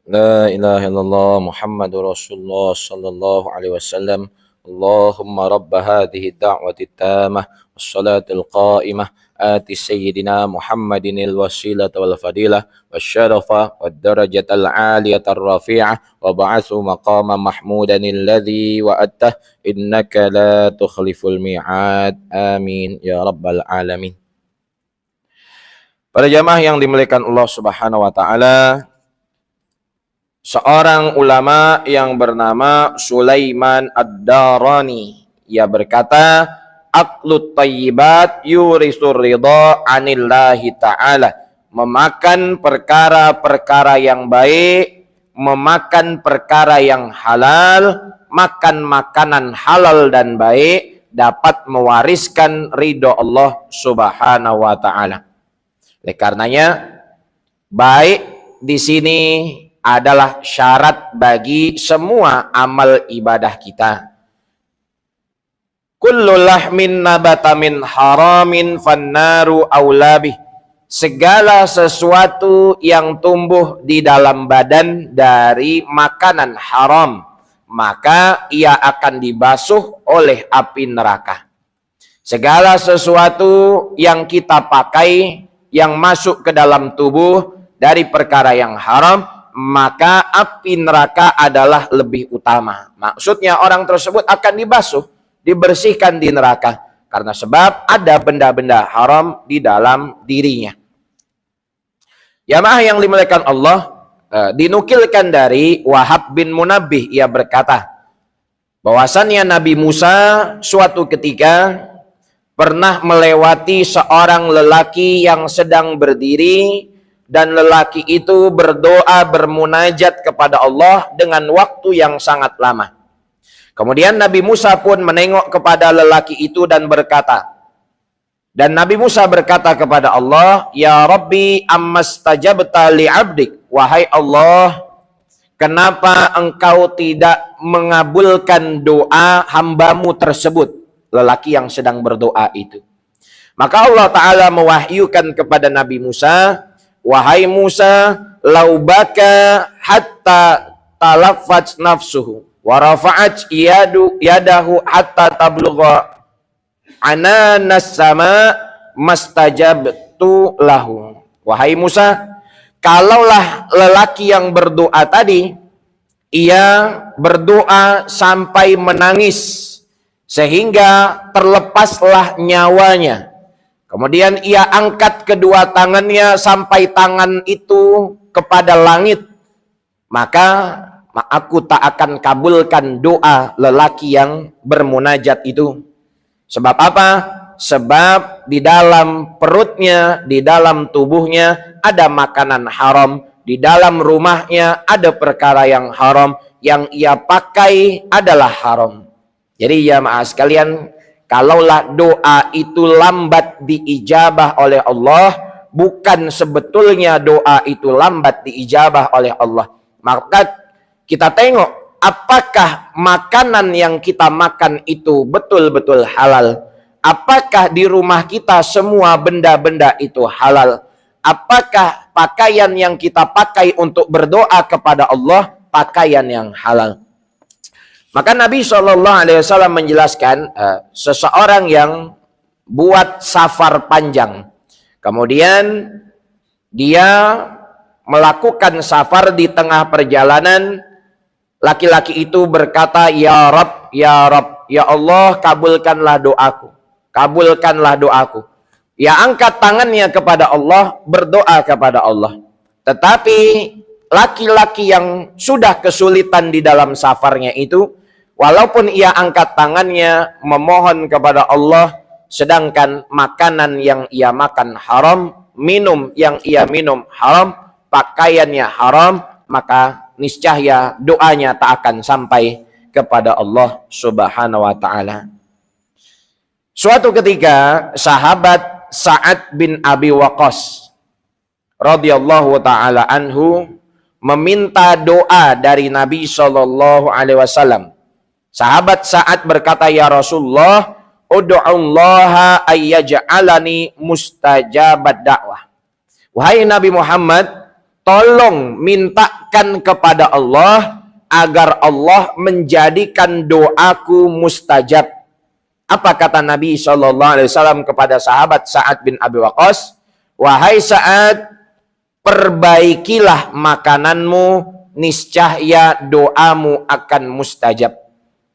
La ilaha illallah Muhammadur Rasulullah sallallahu alaihi wasallam. Allahumma rabb hadhihi ad-da'wati at-tammah was-salatil qa'imah ati sayyidina Muhammadin al-wasilata wal fadilah wasyarafa wad-darajatal 'aliyatar rafi'ah wa ba'athu maqaman mahmudan alladhi wa'adtah innaka la tukhliful mi'ad. Amin ya rabbal alamin. Para jamaah yang dimuliakan Allah Subhanahu wa taala, seorang ulama yang bernama Sulaiman Ad-Darani, ia berkata, aqlut thayyibat yurisur ridha anillahi ta'ala. Memakan perkara-perkara yang baik, memakan perkara yang halal, makan makanan halal dan baik dapat mewariskan ridha Allah Subhanahu wa taala. Oleh karenanya, baik di sini adalah syarat bagi semua amal ibadah kita. Kullu lahmin nabata min haramin fannaru aulabih. Segala sesuatu yang tumbuh di dalam badan dari makanan haram, maka ia akan dibasuh oleh api neraka. Segala sesuatu yang kita pakai, yang masuk ke dalam tubuh dari perkara yang haram, maka api neraka adalah lebih utama. Maksudnya orang tersebut akan dibasuh, dibersihkan di neraka, karena sebab ada benda-benda haram di dalam dirinya. Jamaah yang dimuliakan Allah, dinukilkan dari Wahab bin Munabbih, ia berkata bahwasannya Nabi Musa suatu ketika pernah melewati seorang lelaki yang sedang berdiri, dan lelaki itu berdoa bermunajat kepada Allah dengan waktu yang sangat lama. Kemudian Nabi Musa pun menengok kepada lelaki itu dan berkata, dan Nabi Musa berkata kepada Allah, Ya Rabbi ammastajabta li'abdik. Wahai Allah, kenapa engkau tidak mengabulkan doa hambamu tersebut, lelaki yang sedang berdoa itu. Maka Allah Ta'ala mewahyukan kepada Nabi Musa, wahai Musa, laubaka hatta talaffat nafsuhu wa rafa'at yadahu hatta tablugha ananas sama mastajabtu lahu. Wahai Musa, kalaulah lelaki yang berdoa tadi, ia berdoa sampai menangis sehingga terlepaslah nyawanya. Kemudian ia angkat kedua tangannya sampai tangan itu kepada langit. Maka aku tak akan kabulkan doa lelaki yang bermunajat itu. Sebab apa? Sebab di dalam perutnya, di dalam tubuhnya ada makanan haram, di dalam rumahnya ada perkara yang haram, yang ia pakai adalah haram. Jadi jamaah sekalian, kalaulah doa itu lambat diijabah oleh Allah, bukan sebetulnya doa itu lambat diijabah oleh Allah, maka kita tengok apakah makanan yang kita makan itu betul-betul halal. Apakah di rumah kita semua benda-benda itu halal? Apakah pakaian yang kita pakai untuk berdoa kepada Allah pakaian yang halal? Maka Nabi SAW menjelaskan seseorang yang buat safar panjang, kemudian dia melakukan safar di tengah perjalanan, laki-laki itu berkata, "Ya Rabb, ya Rabb, ya Allah, kabulkanlah doaku. Kabulkanlah doaku." Ya, angkat tangannya kepada Allah, berdoa kepada Allah. Tetapi laki-laki yang sudah kesulitan di dalam safarnya itu, walaupun ia angkat tangannya memohon kepada Allah, sedangkan makanan yang ia makan haram, minum yang ia minum haram, pakaiannya haram, maka niscaya doanya tak akan sampai kepada Allah Subhanahu wa taala. Suatu ketika sahabat Sa'ad bin Abi Waqqas radhiyallahu taala anhu meminta doa dari Nabi sallallahu alaihi wasallam. Sahabat Sa'ad berkata, "Ya Rasulullah, ud'ullaha ayyaj'alani mustajabat da'wah." Wahai Nabi Muhammad, tolong mintakan kepada Allah agar Allah menjadikan doaku mustajab. Apa kata Nabi SAW kepada sahabat Sa'ad bin Abi Waqqas? "Wahai Sa'ad, perbaikilah makananmu, niscaya doamu akan mustajab."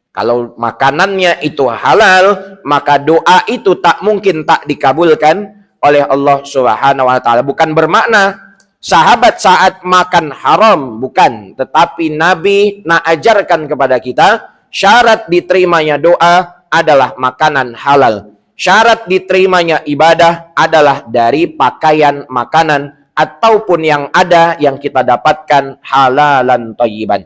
Kalau makanannya itu halal, maka doa itu tak mungkin tak dikabulkan oleh Allah Subhanahu wa taala. Bukan bermakna sahabat saat makan haram, bukan, tetapi Nabi ajarkan kepada kita syarat diterimanya doa adalah makanan halal. Syarat diterimanya ibadah adalah dari pakaian, makanan ataupun yang ada yang kita dapatkan halalan thayyiban.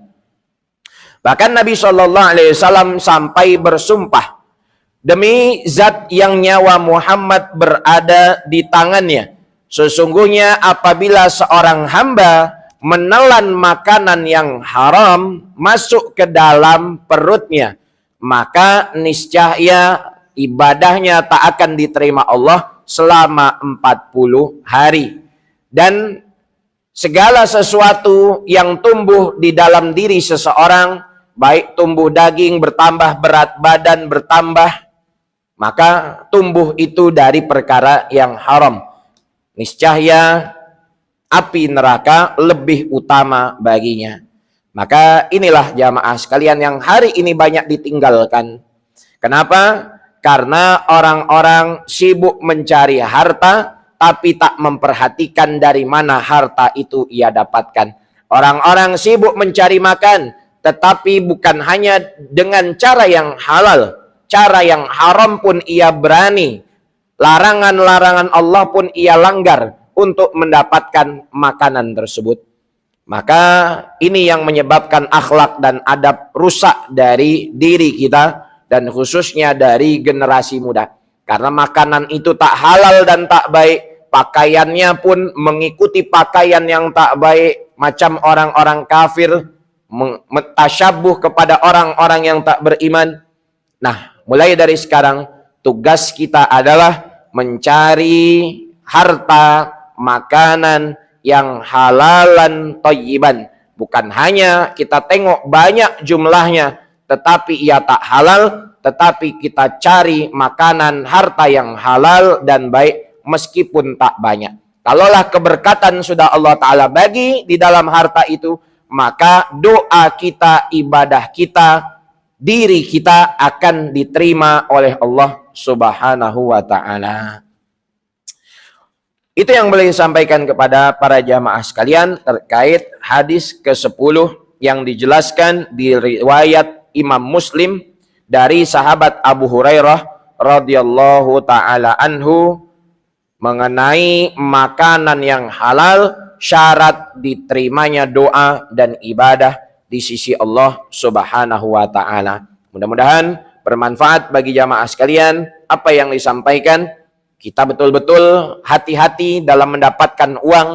Bahkan Nabi SAW sampai bersumpah, "Demi zat yang nyawa Muhammad berada di tangannya, sesungguhnya apabila seorang hamba menelan makanan yang haram masuk ke dalam perutnya, maka niscaya ibadahnya tak akan diterima Allah selama 40 hari. Dan segala sesuatu yang tumbuh di dalam diri seseorang, baik tumbuh daging, bertambah berat badan, bertambah, maka tumbuh itu dari perkara yang haram. Niscaya api neraka lebih utama baginya." Maka inilah jamaah sekalian yang hari ini banyak ditinggalkan. Kenapa? Karena orang-orang sibuk mencari harta, tapi tak memperhatikan dari mana harta itu ia dapatkan. Orang-orang sibuk mencari makan, tetapi bukan hanya dengan cara yang halal, cara yang haram pun ia berani. Larangan-larangan Allah pun ia langgar untuk mendapatkan makanan tersebut. Maka ini yang menyebabkan akhlak dan adab rusak dari diri kita dan khususnya dari generasi muda. Karena makanan itu tak halal dan tak baik, pakaiannya pun mengikuti pakaian yang tak baik, macam orang-orang kafir, tasyabuh kepada orang-orang yang tak beriman. Nah, mulai dari sekarang tugas kita adalah mencari harta, makanan yang halalan thayyiban. Bukan hanya kita tengok banyak jumlahnya, tetapi ia tak halal, tetapi kita cari makanan, harta yang halal dan baik meskipun tak banyak. Kalaulah keberkatan sudah Allah Ta'ala bagi di dalam harta itu, maka doa kita, ibadah kita, diri kita akan diterima oleh Allah Subhanahu wa Ta'ala. Itu yang boleh disampaikan kepada para jamaah sekalian terkait hadis ke-10 yang dijelaskan di riwayat Imam Muslim dari sahabat Abu Hurairah radhiyallahu taala anhu mengenai makanan yang halal, syarat diterimanya doa dan ibadah di sisi Allah Subhanahu wa taala. Mudah-mudahan bermanfaat bagi jamaah sekalian apa yang disampaikan. Kita betul-betul hati-hati dalam mendapatkan uang,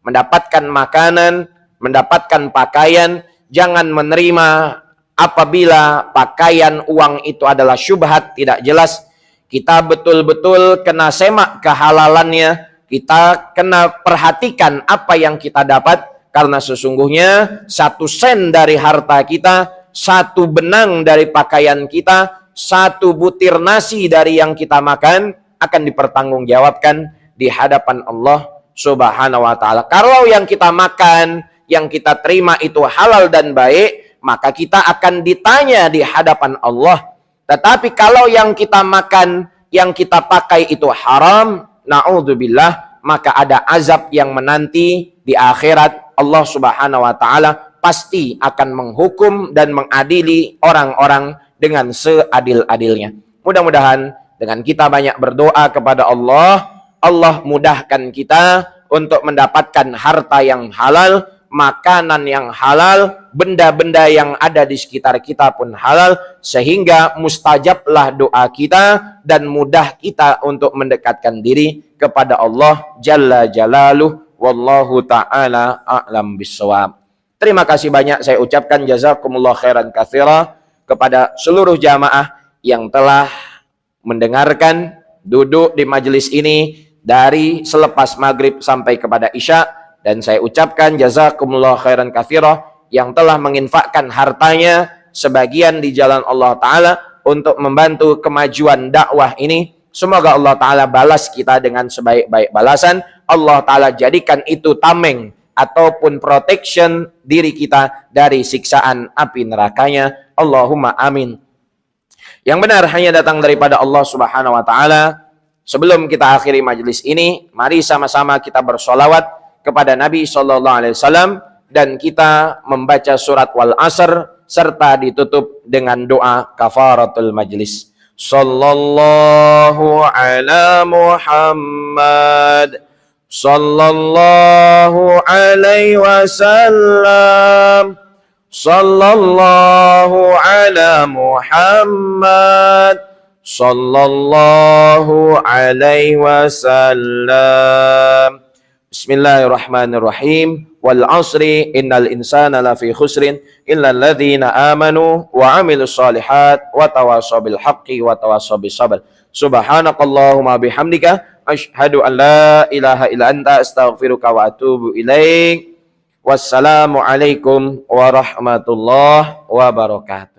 mendapatkan makanan, mendapatkan pakaian. Jangan menerima apabila pakaian, uang itu adalah syubhat, tidak jelas. Kita betul-betul kena semak kehalalannya. Kita kena perhatikan apa yang kita dapat. Karena sesungguhnya 1 sen dari harta kita, 1 benang dari pakaian kita, 1 butir nasi dari yang kita makan akan dipertanggungjawabkan di hadapan Allah Subhanahu wa taala. Kalau yang kita makan, yang kita terima itu halal dan baik, maka kita akan ditanya di hadapan Allah. Tetapi kalau yang kita makan, yang kita pakai itu haram, na'udzubillah, maka ada azab yang menanti di akhirat. Allah Subhanahu wa taala pasti akan menghukum dan mengadili orang-orang dengan seadil-adilnya. Mudah-mudahan dengan kita banyak berdoa kepada Allah, Allah mudahkan kita untuk mendapatkan harta yang halal, makanan yang halal, benda-benda yang ada di sekitar kita pun halal, sehingga mustajablah doa kita dan mudah kita untuk mendekatkan diri kepada Allah Jalla Jalaluh. Wallahu ta'ala a'lam bissawab. Terima kasih banyak saya ucapkan jazakumullah khairan katsira kepada seluruh jamaah yang telah mendengarkan, duduk di majelis ini dari selepas maghrib sampai kepada isya. Dan saya ucapkan jazakumullah khairan katsira yang telah menginfakkan hartanya sebagian di jalan Allah Ta'ala untuk membantu kemajuan dakwah ini. Semoga Allah Ta'ala balas kita dengan sebaik-baik balasan. Allah Ta'ala jadikan itu tameng ataupun protection diri kita dari siksaan api nerakanya. Allahumma amin. Yang benar hanya datang daripada Allah Subhanahu wa taala. Sebelum kita akhiri majelis ini, mari sama-sama kita bersolawat kepada Nabi SAW dan kita membaca surat Wal Asr serta ditutup dengan doa kafaratul majlis. Sallallahu ala Muhammad sallallahu alaihi wasallam. Sallallahu ala Muhammad sallallahu alaihi wasallam. Bismillahirrahmanirrahim. Wal asri innal insana lafi khusrin illa alladhina amanu wa amilus solihat wa tawasaw bil haqqi wa tawasaw bis sabr. Subhanakallahumma bihamdika asyhadu an la ilaha illa anta astaghfiruka wa atubu ilaik. Wassalamualaikum warahmatullahi wabarakatuh.